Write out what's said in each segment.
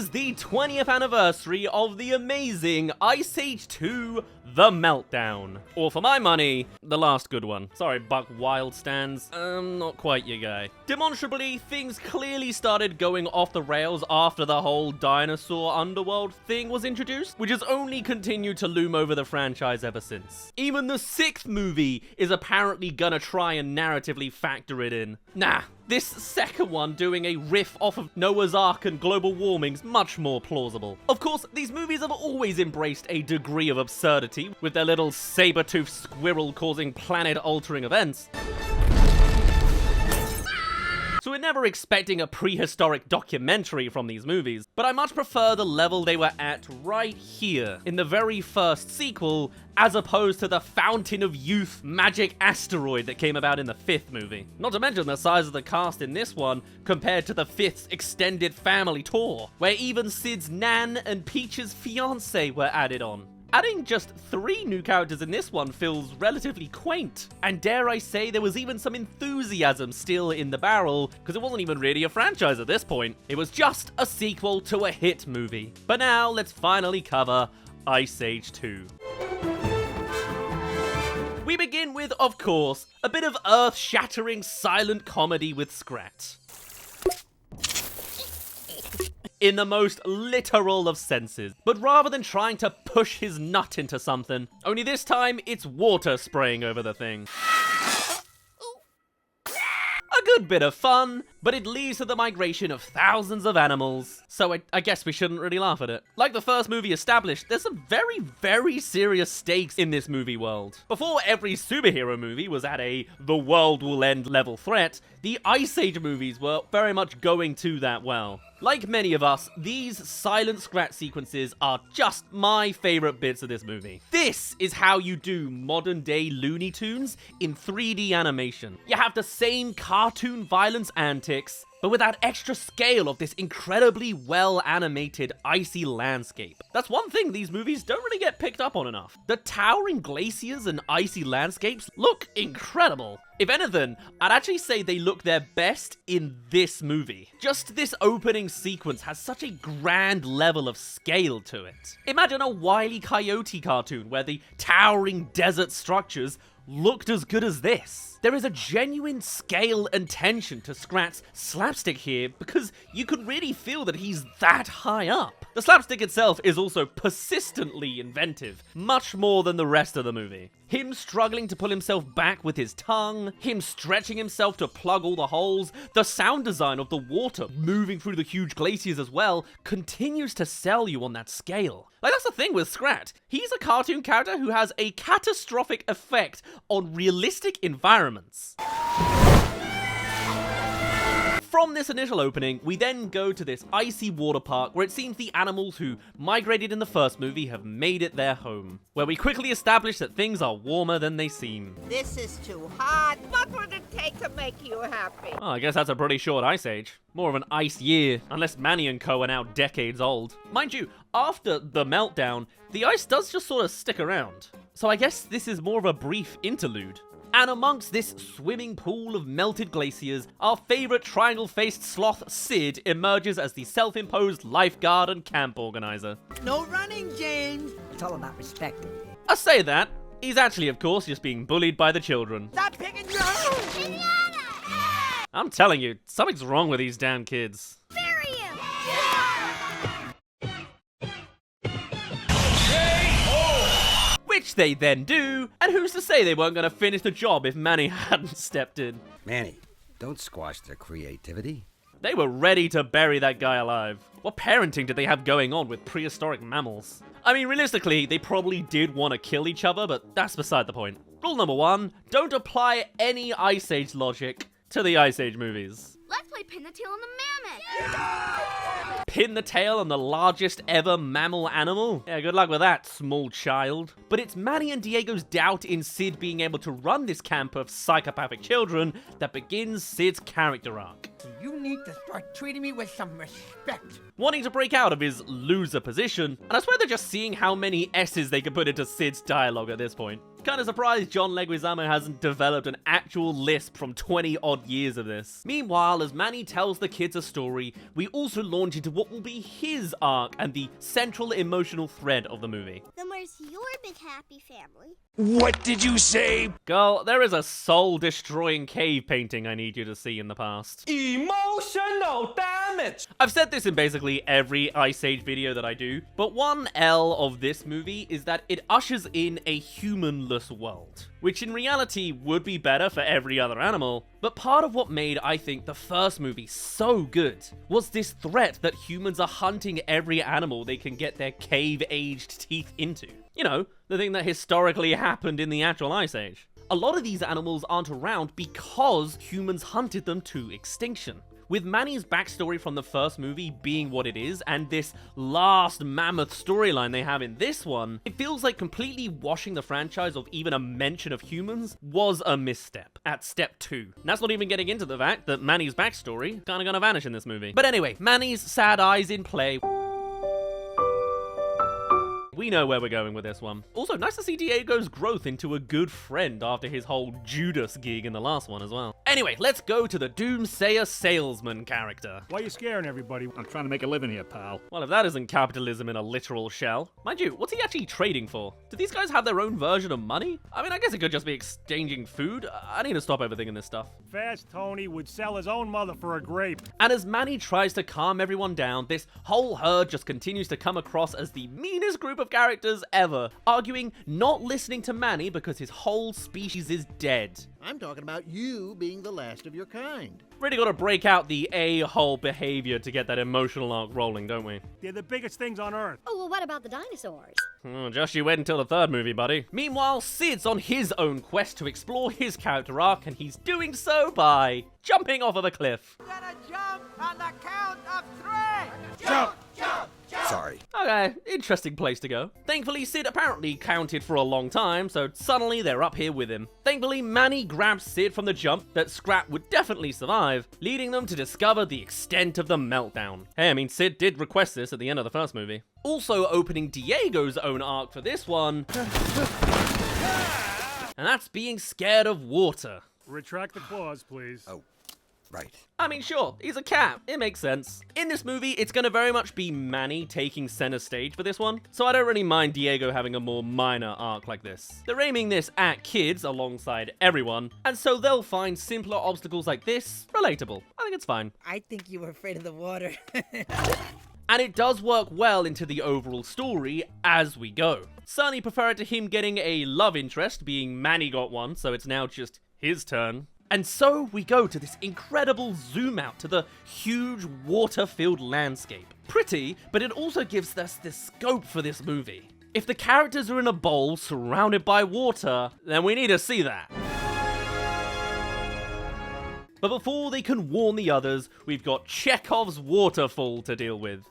is the 20th anniversary of the amazing Ice Age 2, The Meltdown. Or for my money, the last good one. Sorry, Buck Wild stands. Not quite your guy. Demonstrably, things clearly started going off the rails after the whole dinosaur underworld thing was introduced, which has only continued to loom over the franchise ever since. Even the 6th movie is apparently gonna try and narratively factor it in. Nah, this second one doing a riff off of Noah's Ark and global warming's much more plausible. Of course, these movies have always embraced a degree of absurdity, with their little saber-toothed squirrel causing planet-altering events. So we're never expecting a prehistoric documentary from these movies, but I much prefer the level they were at right here, in the very first sequel, as opposed to the Fountain of Youth magic asteroid that came about in the 5th movie. Not to mention the size of the cast in this one, compared to the 5th's extended family tour, where even Sid's nan and Peach's fiancé were added on. Adding just 3 new characters in this one feels relatively quaint. And dare I say, there was even some enthusiasm still in the barrel, because it wasn't even really a franchise at this point. It was just a sequel to a hit movie. But now, let's finally cover Ice Age 2. We begin with, of course, a bit of earth-shattering silent comedy with Scrat. In the most literal of senses. But rather than trying to push his nut into something, only this time it's water spraying over the thing. A good bit of fun, but it leads to the migration of thousands of animals, so I guess we shouldn't really laugh at it. Like the first movie established, there's some very, very serious stakes in this movie world. Before every superhero movie was at a the world will end level threat, the Ice Age movies were very much going to that well. Like many of us, these silent Scrat sequences are just my favorite bits of this movie. This is how you do modern day Looney Tunes in 3D animation. You have the same cartoon violence antics, but with that extra scale of this incredibly well animated icy landscape. That's one thing these movies don't really get picked up on enough. The towering glaciers and icy landscapes look incredible. If anything, I'd actually say they look their best in this movie. Just this opening sequence has such a grand level of scale to it. Imagine a Wile E. Coyote cartoon where the towering desert structures looked as good as this. There is a genuine scale and tension to Scrat's slapstick here because you can really feel that he's that high up. The slapstick itself is also persistently inventive, much more than the rest of the movie. Him struggling to pull himself back with his tongue, him stretching himself to plug all the holes, the sound design of the water moving through the huge glaciers as well continues to sell you on that scale. Like, that's the thing with Scrat. He's a cartoon character who has a catastrophic effect on realistic environments. From this initial opening, we then go to this icy water park where it seems the animals who migrated in the first movie have made it their home, where we quickly establish that things are warmer than they seem. This is too hot. What would it take to make you happy? Oh, I guess that's a pretty short ice age. More of an ice year, unless Manny and Co are now decades old. Mind you, after the meltdown, the ice does just sort of stick around. So I guess this is more of a brief interlude. And amongst this swimming pool of melted glaciers, our favorite triangle-faced sloth Sid emerges as the self-imposed lifeguard and camp organizer. No running, James. It's all about respect. I say that. He's actually, of course, just being bullied by the children. Stop picking your own. I'm telling you, something's wrong with these damn kids. Bury him! Which they then do, and who's to say they weren't going to finish the job if Manny hadn't stepped in? Manny, don't squash their creativity. They were ready to bury that guy alive. What parenting did they have going on with prehistoric mammals? I mean, realistically, they probably did want to kill each other, but that's beside the point. Rule number 1, don't apply any Ice Age logic to the Ice Age movies. Let's play Pin the Tail on the Mammoth! Pin the tail on the largest ever mammal animal? Yeah, good luck with that, small child. But it's Manny and Diego's doubt in Sid being able to run this camp of psychopathic children that begins Sid's character arc. You need to start treating me with some respect. Wanting to break out of his loser position, and I swear they're just seeing how many S's they could put into Sid's dialogue at this point. Kinda surprised John Leguizamo hasn't developed an actual lisp from 20 odd years of this. Meanwhile, as Manny tells the kids a story, we also launch into what will be his arc and the central emotional thread of the movie. Then where's your big happy family? What did you say? Girl, there is a soul-destroying cave painting I need you to see in the past. Emotional damage! I've said this in basically every Ice Age video that I do, but one L of this movie is that it ushers in a humanless world, which in reality would be better for every other animal, but part of what made, I think, the first movie so good was this threat that humans are hunting every animal they can get their cave-aged teeth into. You know, the thing that historically happened in the actual Ice Age. A lot of these animals aren't around because humans hunted them to extinction. With Manny's backstory from the first movie being what it is, and this last mammoth storyline they have in this one, it feels like completely washing the franchise of even a mention of humans was a misstep at step 2. And that's not even getting into the fact that Manny's backstory kinda gonna vanish in this movie. But anyway, Manny's sad eyes in play. We know where we're going with this one. Also, nice to see Diego's growth into a good friend after his whole Judas gig in the last one as well. Anyway, let's go to the Doomsayer salesman character. Why are you scaring everybody? I'm trying to make a living here, pal. Well, if that isn't capitalism in a literal shell. Mind you, what's he actually trading for? Do these guys have their own version of money? I mean, I guess it could just be exchanging food. I need to stop overthinking this stuff. Fast Tony would sell his own mother for a grape. And as Manny tries to calm everyone down, this whole herd just continues to come across as the meanest group of characters ever, arguing not listening to Manny because his whole species is dead. I'm talking about you being the last of your kind. Really gotta break out the a-hole behavior to get that emotional arc rolling, don't we? They're the biggest things on Earth. Oh, well, what about the dinosaurs? Oh, just you wait until the third movie, buddy. Meanwhile, Sid's on his own quest to explore his character arc, and he's doing so by jumping off of a cliff. Gonna jump on the count of 3. Jump! Sorry. Okay, interesting place to go. Thankfully, Sid apparently counted for a long time, so suddenly they're up here with him. Thankfully, Manny grabs Sid from the jump that Scrap would definitely survive, leading them to discover the extent of the meltdown. Hey, I mean, Sid did request this at the end of the first movie. Also opening Diego's own arc for this one, and that's being scared of water. Retract the clause, please. Oh, right. I mean, sure, he's a cat. It makes sense. In this movie, it's gonna very much be Manny taking center stage for this one, so I don't really mind Diego having a more minor arc like this. They're aiming this at kids alongside everyone, and so they'll find simpler obstacles like this relatable. I think it's fine. I think you were afraid of the water. And it does work well into the overall story as we go. Certainly prefer it to him getting a love interest, being Manny got one, so it's now just his turn. And so we go to this incredible zoom out to the huge water-filled landscape. Pretty, but it also gives us the scope for this movie. If the characters are in a bowl surrounded by water, then we need to see that. But before they can warn the others, we've got Chekhov's waterfall to deal with.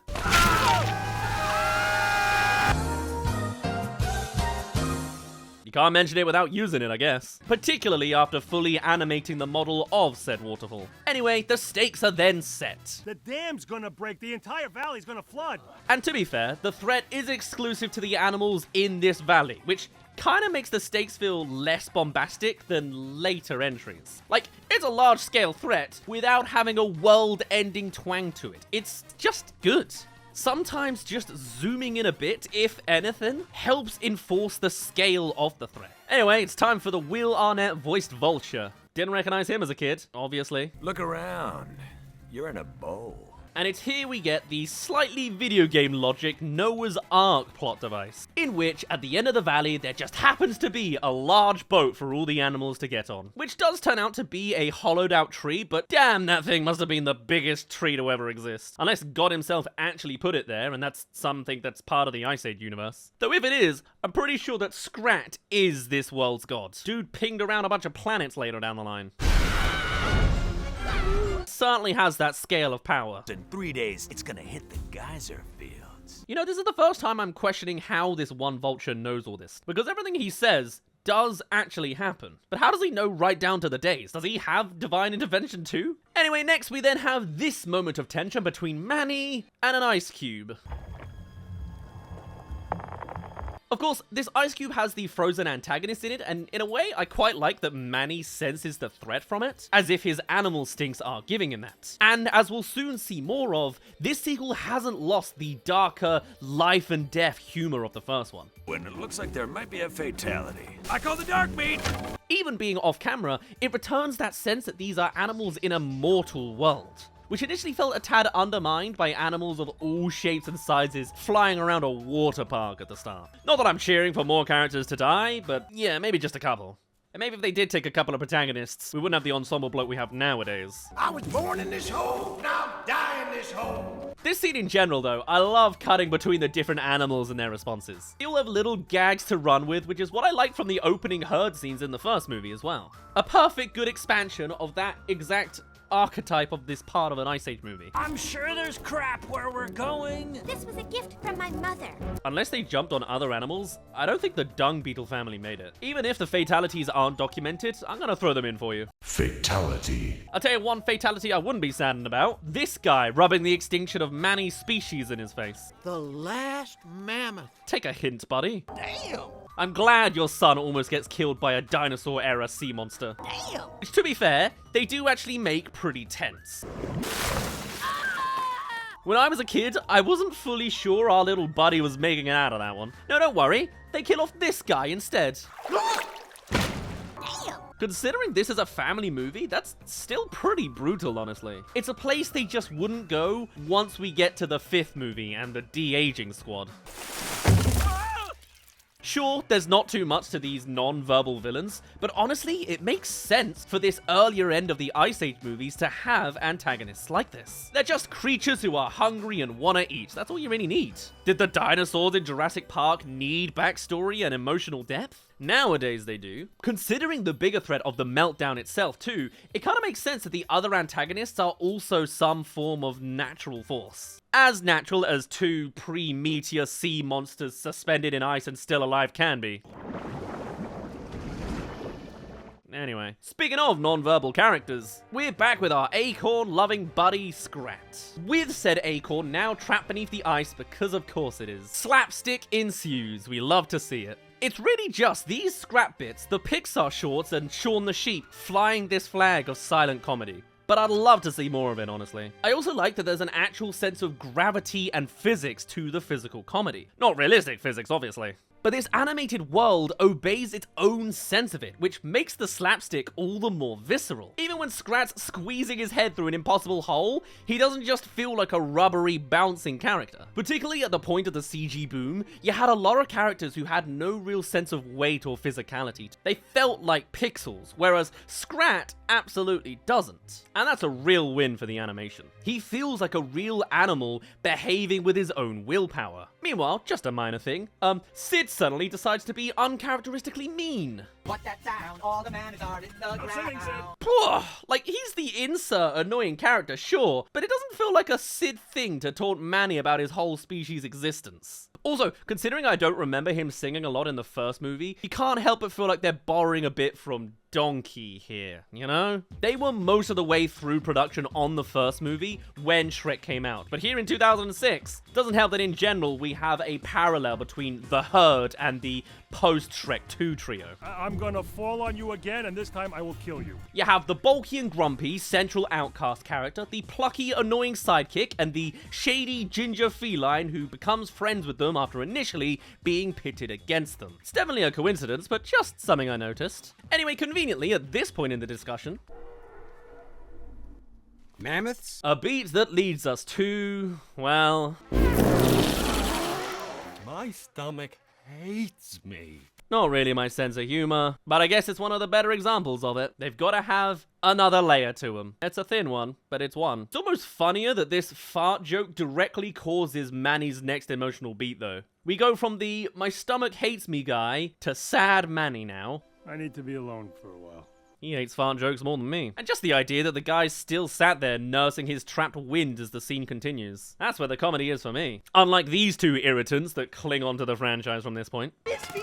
You can't mention it without using it, I guess. Particularly after fully animating the model of said waterfall. Anyway, the stakes are then set. The dam's gonna break. The entire valley's gonna flood. And to be fair, the threat is exclusive to the animals in this valley, which kind of makes the stakes feel less bombastic than later entries. Like, it's a large-scale threat without having a world-ending twang to it. It's just good. Sometimes just zooming in a bit, if anything, helps enforce the scale of the threat. Anyway, it's time for the Will Arnett voiced Vulture. Didn't recognize him as a kid, obviously. Look around. You're in a bowl. And it's here we get the slightly video game logic Noah's Ark plot device, in which, at the end of the valley, there just happens to be a large boat for all the animals to get on, which does turn out to be a hollowed out tree, but damn, that thing must have been the biggest tree to ever exist. Unless God himself actually put it there, and that's something that's part of the Ice Age universe. Though if it is, I'm pretty sure that Scrat is this world's god. Dude pinged around a bunch of planets later down the line. Certainly has that scale of power. In 3 days, it's gonna hit the geyser fields. You know, this is the first time I'm questioning how this one vulture knows all this, because everything he says does actually happen. But how does he know right down to the days? Does he have divine intervention too? Anyway, next we then have this moment of tension between Manny and an ice cube. Of course, this ice cube has the frozen antagonist in it, and in a way, I quite like that Manny senses the threat from it, as if his animal stinks are giving him that. And as we'll soon see more of, this sequel hasn't lost the darker, life and death humor of the first one. When it looks like there might be a fatality, I call the dark meat! Even being off camera, it returns that sense that these are animals in a mortal world, which initially felt a tad undermined by animals of all shapes and sizes flying around a water park at the start. Not that I'm cheering for more characters to die, but yeah, maybe just a couple. And maybe if they did take a couple of protagonists, we wouldn't have the ensemble bloke we have nowadays. I was born in this hole, now I die in this hole! This scene in general, though, I love cutting between the different animals and their responses. They all have little gags to run with, which is what I like from the opening herd scenes in the first movie as well. A perfect good expansion of that exact archetype of this part of an Ice Age movie. I'm sure there's crap where we're going. This was a gift from my mother. Unless they jumped on other animals, I don't think the dung beetle family made it. Even if the fatalities aren't documented, I'm gonna throw them in for you. Fatality. I'll tell you one fatality I wouldn't be saddened about. This guy rubbing the extinction of Manny's species in his face. The last mammoth. Take a hint, buddy. Damn! I'm glad your son almost gets killed by a dinosaur-era sea monster. Damn! Which, to be fair, they do actually make pretty tense. When I was a kid, I wasn't fully sure our little buddy was making it out of that one. No, don't worry. They kill off this guy instead. Considering this is a family movie, that's still pretty brutal, honestly. It's a place they just wouldn't go once we get to the 5th movie and the de-aging squad. Sure, there's not too much to these non-verbal villains, but honestly, it makes sense for this earlier end of the Ice Age movies to have antagonists like this. They're just creatures who are hungry and want to eat. That's all you really need. Did the dinosaurs in Jurassic Park need backstory and emotional depth? Nowadays they do. Considering the bigger threat of the Meltdown itself too, it kind of makes sense that the other antagonists are also some form of natural force. As natural as 2 pre-meteor sea monsters suspended in ice and still alive can be. Anyway, speaking of non-verbal characters, we're back with our acorn-loving buddy, Scrat. With said acorn now trapped beneath the ice because of course it is. Slapstick ensues, we love to see it. It's really just these scrap bits, the Pixar shorts and Shaun the Sheep flying this flag of silent comedy. But I'd love to see more of it, honestly. I also like that there's an actual sense of gravity and physics to the physical comedy. Not realistic physics, obviously. But this animated world obeys its own sense of it, which makes the slapstick all the more visceral. Even when Scrat's squeezing his head through an impossible hole, he doesn't just feel like a rubbery, bouncing character. Particularly at the point of the CG boom, you had a lot of characters who had no real sense of weight or physicality. They felt like pixels, whereas Scrat absolutely doesn't. And that's a real win for the animation. He feels like a real animal behaving with his own willpower. Meanwhile, just a minor thing, Sid suddenly decides to be uncharacteristically mean. What that sound? All the manners are in the ground. Like, he's the insert annoying character, sure, but it doesn't feel like a Sid thing to taunt Manny about his whole species' existence. Also, considering I don't remember him singing a lot in the first movie, you can't help but feel like they're borrowing a bit from Donkey here, you know? They were most of the way through production on the first movie when Shrek came out, but here in 2006, doesn't help that in general we have a parallel between The Herd and the post-Shrek 2 trio. I'm gonna fall on you again, and this time I will kill you. You have the bulky and grumpy central outcast character, the plucky, annoying sidekick, and the shady ginger feline who becomes friends with them after initially being pitted against them. It's definitely a coincidence, but just something I noticed. Anyway, conveniently, at this point in the discussion, Mammoths? a beat that leads us to, well, My stomach hates me. not really my sense of humor, but I guess it's one of the better examples of it. They've got to have another layer to them. It's a thin one, but it's one. It's almost funnier that this fart joke directly causes Manny's next emotional beat, though. We go from the my stomach hates me guy to sad Manny now. I need to be alone for a while. He hates fart jokes more than me. And just the idea that the guy's still sat there nursing his trapped wind as the scene continues. That's where the comedy is for me. Unlike these two irritants that cling onto the franchise from this point. Miss me,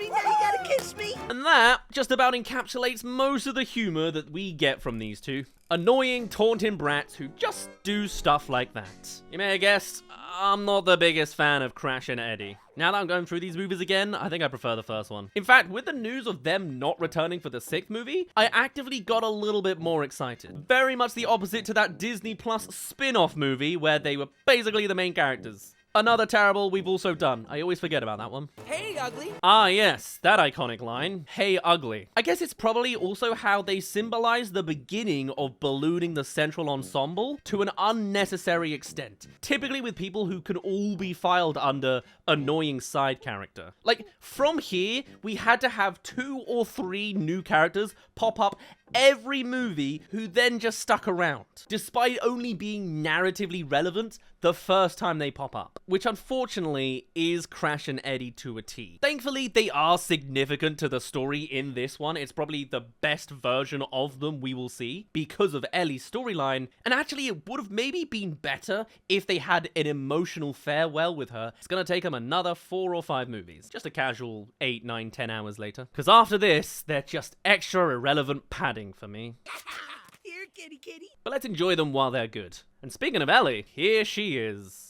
now you gotta kiss me. And that just about encapsulates most of the humor that we get from these two. Annoying, taunting brats who just do stuff like that. You may have guessed, I'm not the biggest fan of Crash and Eddie. Now that I'm going through these movies again, I think I prefer the first one. In fact, with the news of them not returning for the 6th movie, I actively got a little bit more excited. Very much the opposite to that Disney Plus spin-off movie where they were basically the main characters. Another terrible we've also done. I always forget about that one. Hey, ugly. Ah yes, that iconic line, "Hey ugly." I guess it's probably also how they symbolize the beginning of ballooning the central ensemble to an unnecessary extent. Typically with people who can all be filed under annoying side character. Like, from here, we had to have 2 or 3 new characters pop up every movie who then just stuck around, despite only being narratively relevant the first time they pop up, which unfortunately is Crash and Eddie to a T. Thankfully, they are significant to the story in this one. It's probably the best version of them we will see because of Ellie's storyline, and actually it would have maybe been better if they had an emotional farewell with her. It's gonna take them another 4 or 5 movies, just a casual 8, 9, 10 hours later, because after this, they're just extra irrelevant padding for me. Here, kitty, kitty. But let's enjoy them while they're good. And speaking of Ellie, here she is.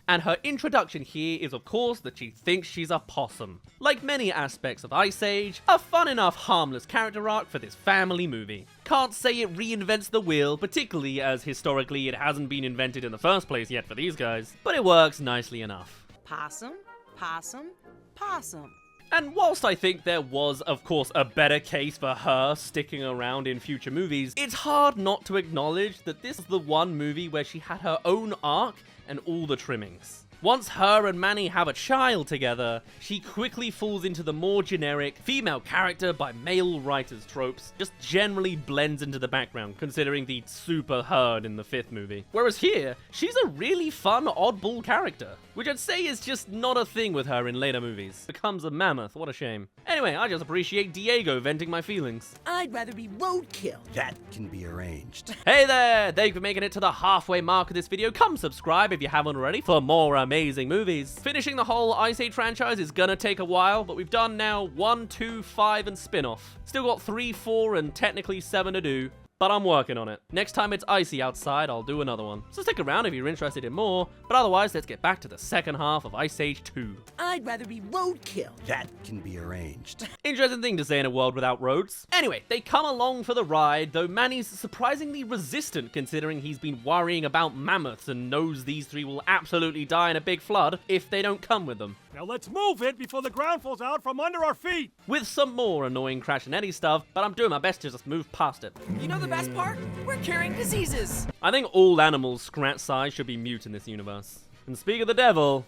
And her introduction here is, of course, that she thinks she's a possum. Like many aspects of Ice Age, a fun enough, harmless character arc for this family movie. Can't say it reinvents the wheel, particularly as historically it hasn't been invented in the first place yet for these guys, but it works nicely enough. Possum, possum, possum. And whilst I think there was, of course, a better case for her sticking around in future movies, it's hard not to acknowledge that this is the one movie where she had her own arc and all the trimmings. Once her and Manny have a child together, she quickly falls into the more generic female character by male writers tropes, just generally blends into the background considering the super herd in the 5th movie. Whereas here, she's a really fun oddball character, which I'd say is just not a thing with her in later movies. Becomes a mammoth, what a shame. Anyway, I just appreciate Diego venting my feelings. I'd rather be roadkill. That can be arranged. Hey there! Thank you for making it to the halfway mark of this video. Come subscribe if you haven't already for more amazing movies. Finishing the whole Ice Age franchise is gonna take a while, but we've done now 1, 2, 5, and spin-off. Still got 3, 4, and technically 7 to do. But I'm working on it. Next time it's icy outside, I'll do another one. So stick around if you're interested in more, but otherwise, let's get back to the second half of Ice Age 2. I'd rather be roadkill. That can be arranged. Interesting thing to say in a world without roads. Anyway, they come along for the ride, though Manny's surprisingly resistant considering he's been worrying about mammoths and knows these 3 will absolutely die in a big flood if they don't come with them. Now let's move it before the ground falls out from under our feet. With some more annoying Crash and Eddie stuff, but I'm doing my best to just move past it. You know the best part? We're carrying diseases. I think all animals scratch size should be mute in this universe. And speak of the devil...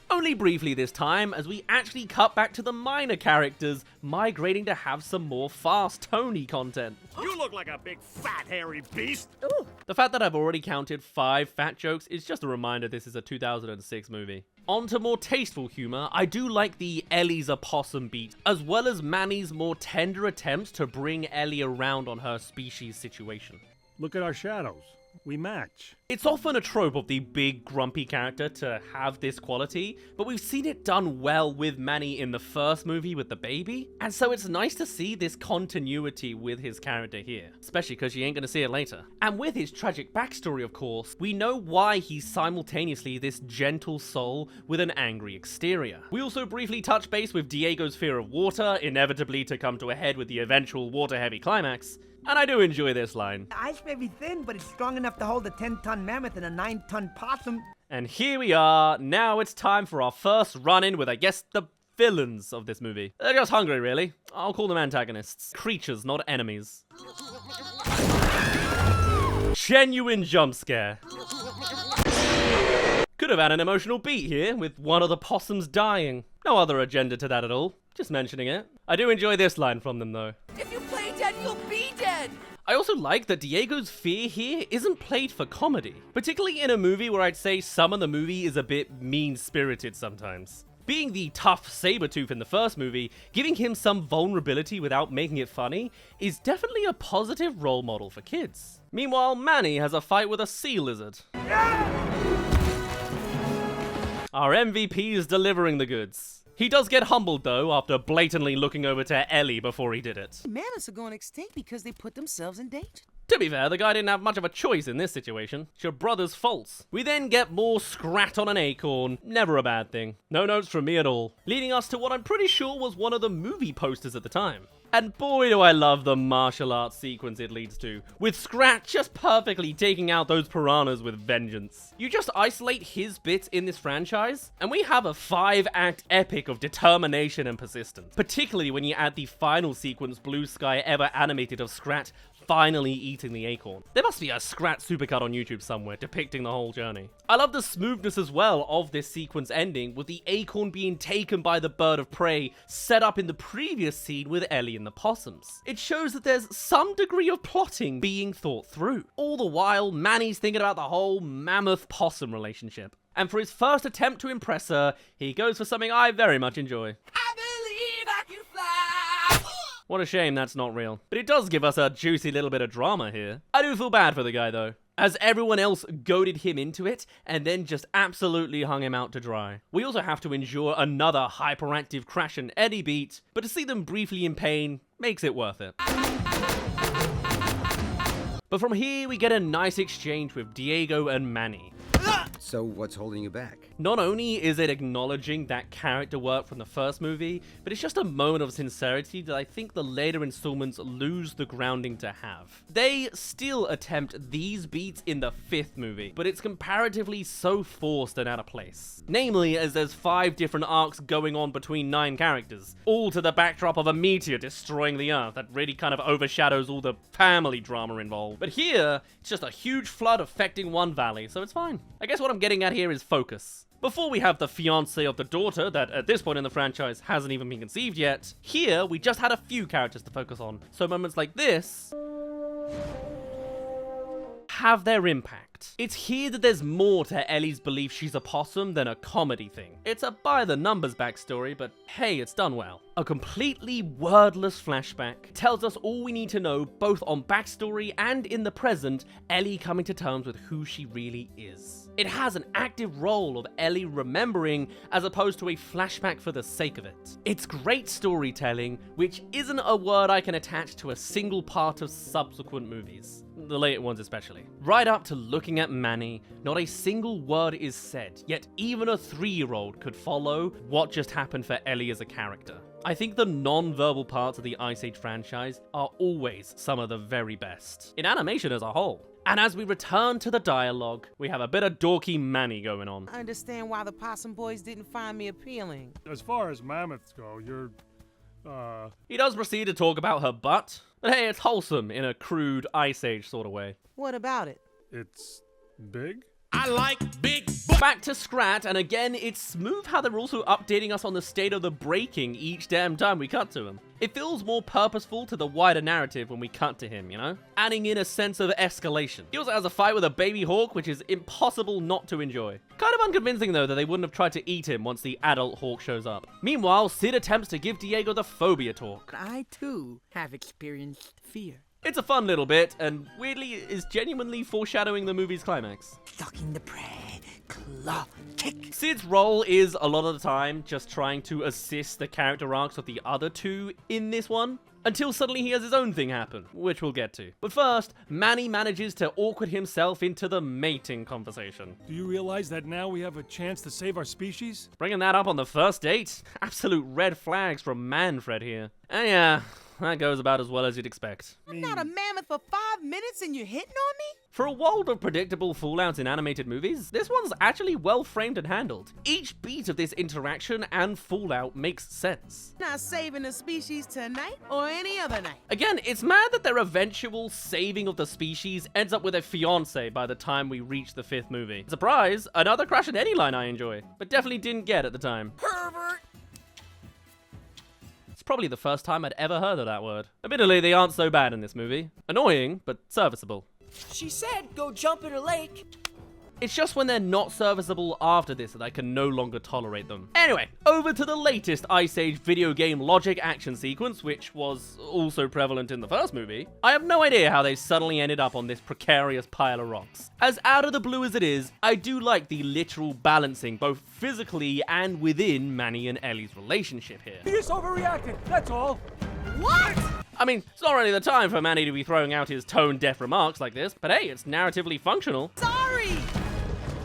Only briefly this time, as we actually cut back to the minor characters, migrating to have some more fast Tony content. You look like a big fat hairy beast. Ooh. The fact that I've already counted 5 fat jokes is just a reminder this is a 2006 movie. On to more tasteful humor, I do like the Ellie's a possum beat, as well as Manny's more tender attempts to bring Ellie around on her species situation. Look at our shadows. We match. It's often a trope of the big grumpy character to have this quality, but we've seen it done well with Manny in the first movie with the baby, and so it's nice to see this continuity with his character here, especially because you ain't gonna see it later. And with his tragic backstory, of course, we know why he's simultaneously this gentle soul with an angry exterior. We also briefly touch base with Diego's fear of water, inevitably to come to a head with the eventual water-heavy climax. And I do enjoy this line. The ice may be thin, but it's strong enough to hold a 10-ton mammoth and a 9-ton possum. And here we are. Now it's time for our first run-in with, I guess, the villains of this movie. They're just hungry, really. I'll call them antagonists. Creatures, not enemies. Genuine jump scare. Could have had an emotional beat here, with one of the possums dying. No other agenda to that at all. Just mentioning it. I do enjoy this line from them, though. If you play dead, you'll be dead. I also like that Diego's fear here isn't played for comedy, particularly in a movie where I'd say some of the movie is a bit mean-spirited sometimes. Being the tough Sabretooth in the first movie, giving him some vulnerability without making it funny, is definitely a positive role model for kids. Meanwhile, Manny has a fight with a sea lizard. Our MVP is delivering the goods. He does get humbled, though, after blatantly looking over to Ellie before he did it. Mammoths are going extinct because they put themselves in danger. To be fair, the guy didn't have much of a choice in this situation. It's your brother's faults. We then get more scrat on an acorn. Never a bad thing. No notes from me at all. Leading us to what I'm pretty sure was one of the movie posters at the time. And boy do I love the martial arts sequence it leads to, with Scrat just perfectly taking out those piranhas with vengeance. You just isolate his bits in this franchise, and we have a 5-act epic of determination and persistence. Particularly when you add the final sequence Blue Sky ever animated of Scrat finally eating the acorn. There must be a Scrat supercut on YouTube somewhere depicting the whole journey. I love the smoothness as well of this sequence ending, with the acorn being taken by the bird of prey set up in the previous scene with Ellie and the possums. It shows that there's some degree of plotting being thought through. All the while, Manny's thinking about the whole mammoth-possum relationship. And for his first attempt to impress her, he goes for something I very much enjoy. I believe I can fly. What a shame that's not real. But it does give us a juicy little bit of drama here. I do feel bad for the guy though, as everyone else goaded him into it and then just absolutely hung him out to dry. We also have to endure another hyperactive Crash and Eddie beat, but to see them briefly in pain makes it worth it. But from here we get a nice exchange with Diego and Manny. So what's holding you back? Not only is it acknowledging that character work from the first movie, but it's just a moment of sincerity that I think the later installments lose the grounding to have. They still attempt these beats in the 5th movie, but it's comparatively so forced and out of place. Namely, as there's 5 different arcs going on between 9 characters, all to the backdrop of a meteor destroying the Earth that really kind of overshadows all the family drama involved. But here, it's just a huge flood affecting one valley, so it's fine. I guess what I'm getting at here is focus. Before we have the fiancé of the daughter that at this point in the franchise hasn't even been conceived yet, here we just had a few characters to focus on. So moments like this have their impact. It's here that there's more to Ellie's belief she's a possum than a comedy thing. It's a by-the-numbers backstory, but hey, it's done well. A completely wordless flashback tells us all we need to know, both on backstory and in the present, Ellie coming to terms with who she really is. It has an active role of Ellie remembering as opposed to a flashback for the sake of it. It's great storytelling, which isn't a word I can attach to a single part of subsequent movies. The later ones especially. Right up to looking at Manny, not a single word is said, yet even a 3-year-old could follow what just happened for Ellie as a character. I think the non-verbal parts of the Ice Age franchise are always some of the very best, in animation as a whole. And as we return to the dialogue, we have a bit of dorky Manny going on. I understand why the Possum Boys didn't find me appealing. As far as mammoths go, you're, He does proceed to talk about her butt, but hey, it's wholesome in a crude Ice Age sort of way. What about it? it's big? I like big Back to Scrat, and again, it's smooth how they're also updating us on the state of the breaking each damn time we cut to him. It feels more purposeful to the wider narrative when we cut to him, you know? Adding in a sense of escalation. He also has a fight with a baby hawk, which is impossible not to enjoy. Kind of unconvincing though that they wouldn't have tried to eat him once the adult hawk shows up. Meanwhile, Sid attempts to give Diego the phobia talk. I too have experienced fear. It's a fun little bit, and weirdly is genuinely foreshadowing the movie's climax. Stalking the prey, claw, kick. Sid's role is, a lot of the time, just trying to assist the character arcs of the other two in this one, until suddenly he has his own thing happen, which we'll get to. But first, Manny manages to awkward himself into the mating conversation. Do you realize that now we have a chance to save our species? Bringing that up on the first date? Absolute red flags from Manfred here. And yeah, that goes about as well as you'd expect. I'm not a mammoth for 5 minutes and you're hitting on me? For a world of predictable fallouts in animated movies, this one's actually well framed and handled. Each beat of this interaction and fallout makes sense. Not saving the species tonight or any other night. Again, it's mad that their eventual saving of the species ends up with a fiancé by the time we reach the 5th movie. Surprise, another Crash and Eddie line I enjoy, but definitely didn't get at the time. Pervert! It's probably the first time I'd ever heard of that word. Admittedly, they aren't so bad in this movie. Annoying, but serviceable. She said go jump in her lake. It's just when they're not serviceable after this that I can no longer tolerate them. Anyway, over to the latest Ice Age video game logic action sequence, which was also prevalent in the first movie. I have no idea how they suddenly ended up on this precarious pile of rocks. As out of the blue as it is, I do like the literal balancing, both physically and within Manny and Ellie's relationship here. He just overreacted, that's all. What? I mean, it's not really the time for Manny to be throwing out his tone-deaf remarks like this, but hey, it's narratively functional. Sorry!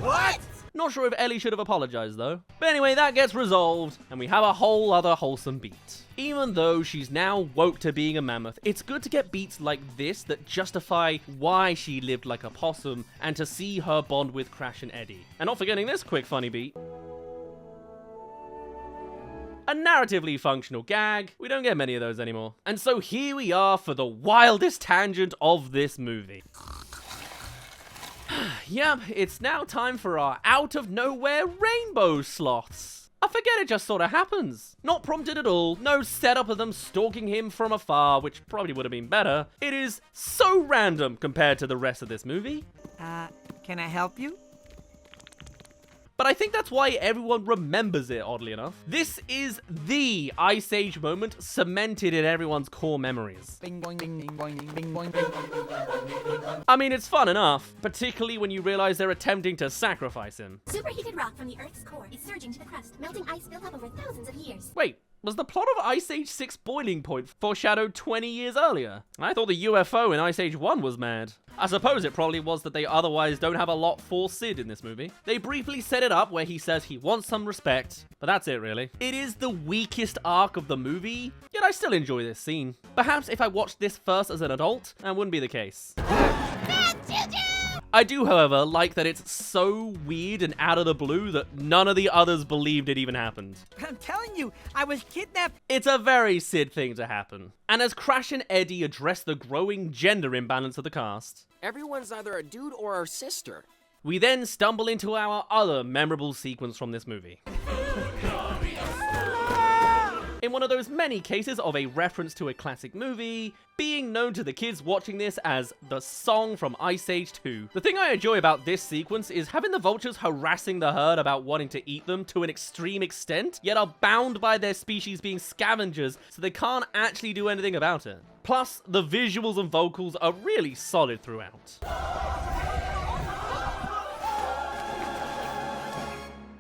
What? Not sure if Ellie should have apologized though. But anyway, that gets resolved, and we have a whole other wholesome beat. Even though she's now woke to being a mammoth, it's good to get beats like this that justify why she lived like a possum, and to see her bond with Crash and Eddie. And not forgetting this quick funny beat. A narratively functional gag. We don't get many of those anymore. And so here we are for the wildest tangent of this movie. Yep, it's now time for our out-of-nowhere rainbow sloths. I forget it just sort of happens. Not prompted at all, no setup of them stalking him from afar, which probably would have been better. It is so random compared to the rest of this movie. Can I help you? But I think that's why everyone remembers it, oddly enough. This is the Ice Age moment cemented in everyone's core memories. Bing boing bing bing boing bing bing boing bing. I mean, it's fun enough, particularly when you realize they're attempting to sacrifice him. Superheated rock from the Earth's core is surging to the crust, melting ice built up over thousands of years. Wait, was the plot of Ice Age 6 Boiling Point foreshadowed 20 years earlier? I thought the UFO in Ice Age 1 was mad. I suppose it probably was that they otherwise don't have a lot for Sid in this movie. They briefly set it up where he says he wants some respect, but that's it really. It is the weakest arc of the movie, yet I still enjoy this scene. Perhaps if I watched this first as an adult, that wouldn't be the case. I do, however, like that it's so weird and out of the blue that none of the others believed it even happened. I'm telling you, I was kidnapped. It's a very Sid thing to happen. And as Crash and Eddie address the growing gender imbalance of the cast, everyone's either a dude or a sister. We then stumble into our other memorable sequence from this movie. In one of those many cases of a reference to a classic movie, being known to the kids watching this as the song from Ice Age 2. The thing I enjoy about this sequence is having the vultures harassing the herd about wanting to eat them to an extreme extent, yet are bound by their species being scavengers, so they can't actually do anything about it. Plus, the visuals and vocals are really solid throughout.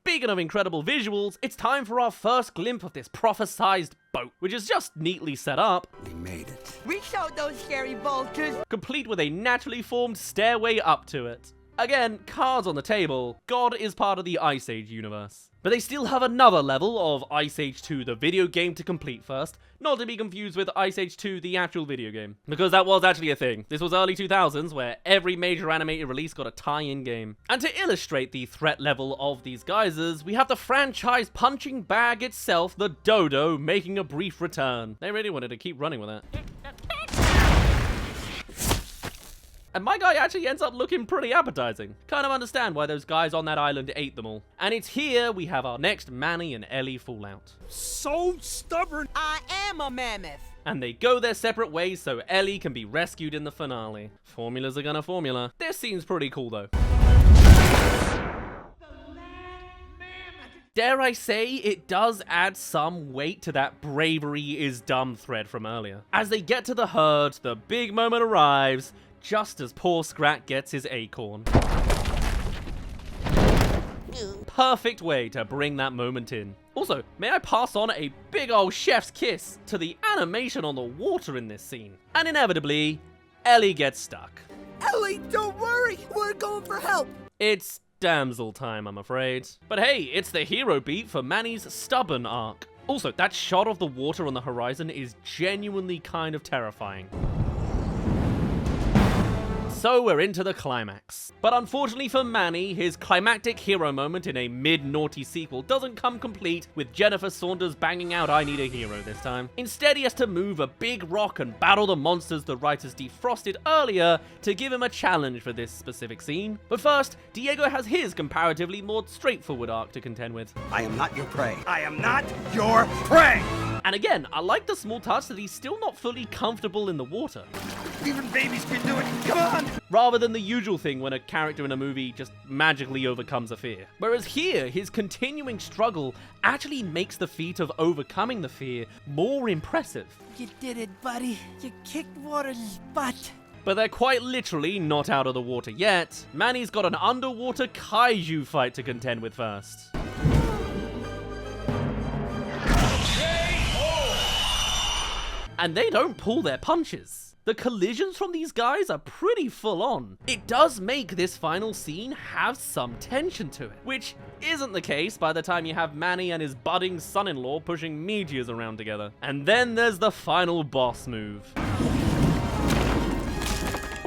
Speaking of incredible visuals, it's time for our first glimpse of this prophesized boat, which is just neatly set up. We made it. We showed those scary vultures. Complete with a naturally formed stairway up to it. Again, cards on the table, God is part of the Ice Age universe. But they still have another level of Ice Age 2, the video game, to complete first, not to be confused with Ice Age 2, the actual video game. Because that was actually a thing. This was early 2000s, where every major animated release got a tie-in game. And to illustrate the threat level of these geysers, we have the franchise punching bag itself, the Dodo, making a brief return. They really wanted to keep running with it. And my guy actually ends up looking pretty appetizing. Kind of understand why those guys on that island ate them all. And it's here we have our next Manny and Ellie fallout. So stubborn. I am a mammoth. And they go their separate ways so Ellie can be rescued in the finale. Formulas are gonna formula. This scene's pretty cool though. Dare I say, it does add some weight to that bravery is dumb thread from earlier. As they get to the herd, the big moment arrives, just as poor Scrat gets his acorn. Perfect way to bring that moment in. Also, may I pass on a big old chef's kiss to the animation on the water in this scene. And inevitably, Ellie gets stuck. Ellie, don't worry. We're going for help. It's damsel time, I'm afraid. But hey, it's the hero beat for Manny's stubborn arc. Also, that shot of the water on the horizon is genuinely kind of terrifying. So we're into the climax. But unfortunately for Manny, his climactic hero moment in a mid-naughty sequel doesn't come complete with Jennifer Saunders banging out "I Need a Hero" this time. Instead, he has to move a big rock and battle the monsters the writers defrosted earlier to give him a challenge for this specific scene. But first, Diego has his comparatively more straightforward arc to contend with. I am not your prey. I am not your prey. And again, I like the small touch that he's still not fully comfortable in the water. Even babies can do it. Come on! Rather than the usual thing when a character in a movie just magically overcomes a fear. Whereas here, his continuing struggle actually makes the feat of overcoming the fear more impressive. You did it, buddy. You kicked Waters' butt. But they're quite literally not out of the water yet. Manny's got an underwater kaiju fight to contend with first. And they don't pull their punches. The collisions from these guys are pretty full on. It does make this final scene have some tension to it, which isn't the case by the time you have Manny and his budding son-in-law pushing meteors around together. And then there's the final boss move.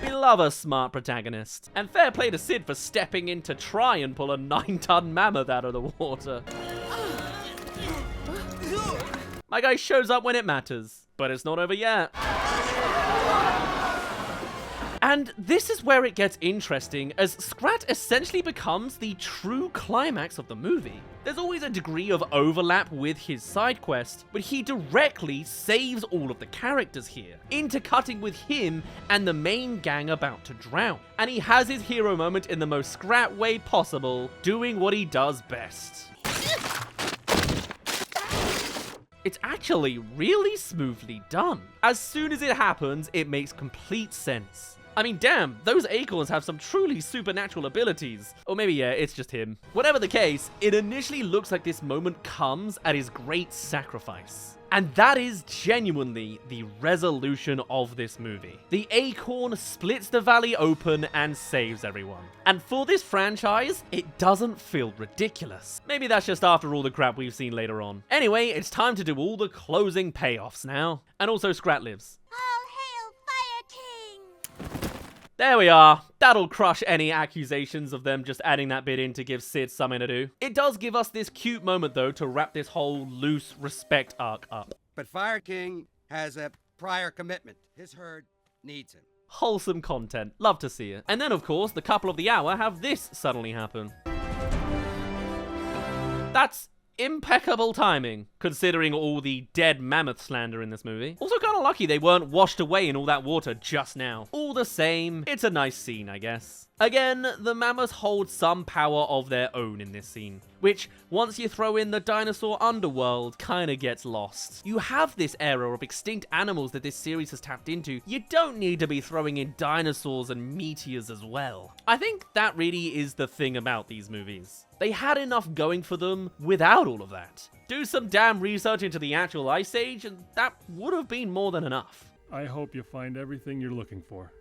We love a smart protagonist. And fair play to Sid for stepping in to try and pull a 9-ton mammoth out of the water. My guy shows up when it matters. But it's not over yet. And this is where it gets interesting, as Scrat essentially becomes the true climax of the movie. There's always a degree of overlap with his side quest, but he directly saves all of the characters here, intercutting with him and the main gang about to drown. And he has his hero moment in the most Scrat way possible, doing what he does best. It's actually really smoothly done. As soon as it happens, it makes complete sense. I mean, damn, those acorns have some truly supernatural abilities. Or maybe, yeah, it's just him. Whatever the case, it initially looks like this moment comes at his great sacrifice. And that is genuinely the resolution of this movie. The acorn splits the valley open and saves everyone. And for this franchise, it doesn't feel ridiculous. Maybe that's just after all the crap we've seen later on. Anyway, it's time to do all the closing payoffs now. And also Scrat lives. There we are. That'll crush any accusations of them just adding that bit in to give Sid something to do. It does give us this cute moment though to wrap this whole loose respect arc up. But Fire King has a prior commitment. His herd needs him. Wholesome content. Love to see it. And then of course, the couple of the hour have this suddenly happen. That's impeccable timing, considering all the dead mammoth slander in this movie. Also kind of lucky they weren't washed away in all that water just now. All the same, it's a nice scene, I guess. Again, the mammoths hold some power of their own in this scene, which, once you throw in the dinosaur underworld, kinda gets lost. You have this era of extinct animals that this series has tapped into. You don't need to be throwing in dinosaurs and meteors as well. I think that really is the thing about these movies. They had enough going for them without all of that. Do some damn research into the actual Ice Age, and that would have been more than enough. I hope you find everything you're looking for.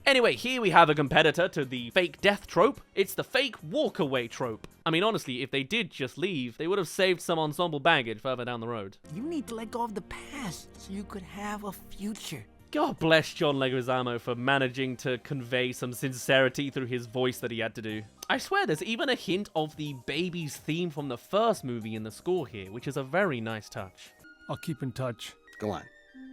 Anyway, here we have a competitor to the fake death trope. It's the fake walk-away trope. I mean, honestly, if they did just leave, they would have saved some ensemble baggage further down the road. You need to let go of the past so you could have a future. God bless John Leguizamo for managing to convey some sincerity through his voice that he had to do. I swear there's even a hint of the baby's theme from the first movie in the score here, which is a very nice touch. I'll keep in touch. Go on,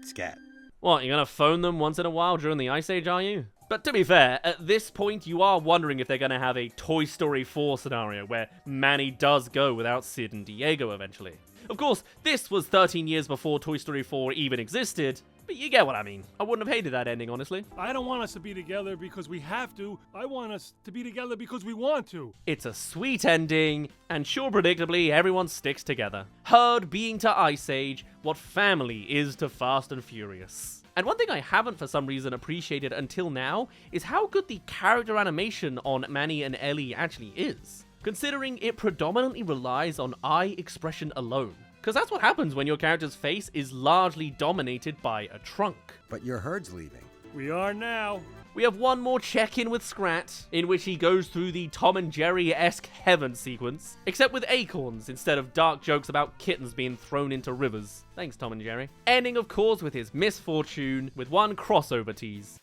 scat. What, you're gonna phone them once in a while during the Ice Age, are you? But to be fair, at this point you are wondering if they're gonna have a Toy Story 4 scenario where Manny does go without Sid and Diego eventually. Of course, this was 13 years before Toy Story 4 even existed, but you get what I mean. I wouldn't have hated that ending, honestly. I don't want us to be together because we have to. I want us to be together because we want to. It's a sweet ending, and sure, predictably, everyone sticks together. Herd being to Ice Age what family is to Fast and Furious. And one thing I haven't for some reason appreciated until now is how good the character animation on Manny and Ellie actually is, considering it predominantly relies on eye expression alone. Because that's what happens when your character's face is largely dominated by a trunk. But your herd's leaving. We are now. We have one more check-in with Scrat, in which he goes through the Tom and Jerry-esque heaven sequence, except with acorns instead of dark jokes about kittens being thrown into rivers. Thanks, Tom and Jerry. Ending, of course, with his misfortune, with one crossover tease.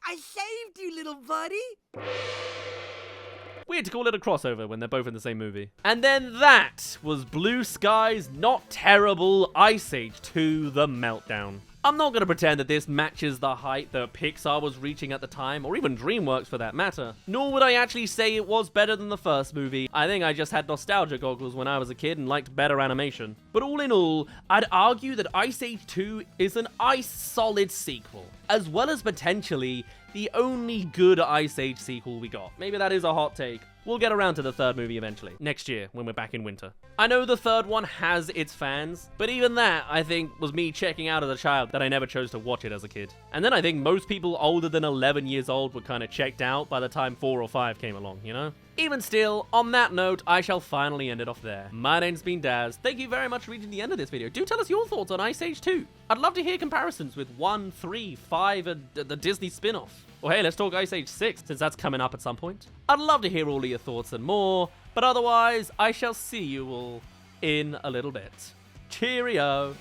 I saved you, little buddy. Weird to call it a crossover when they're both in the same movie. And then that was Blue Sky's not terrible Ice Age 2: The Meltdown. I'm not going to pretend that this matches the height that Pixar was reaching at the time, or even DreamWorks for that matter. Nor would I actually say it was better than the first movie. I think I just had nostalgia goggles when I was a kid and liked better animation. But all in all, I'd argue that Ice Age 2 is an ice-solid sequel, as well as potentially the only good Ice Age sequel we got. Maybe that is a hot take. We'll get around to the third movie eventually, next year when we're back in winter. I know the third one has its fans, but even that, I think, was me checking out as a child that I never chose to watch it as a kid. And then I think most people older than 11 years old were kind of checked out by the time 4 or 5 came along, you know? Even still, on that note, I shall finally end it off there. My name's been Daz. Thank you very much for reaching the end of this video. Do tell us your thoughts on Ice Age 2. I'd love to hear comparisons with 1, 3, 5, and the Disney spin-off. Or hey, let's talk Ice Age 6, since that's coming up at some point. I'd love to hear all of your thoughts and more, but otherwise, I shall see you all in a little bit. Cheerio!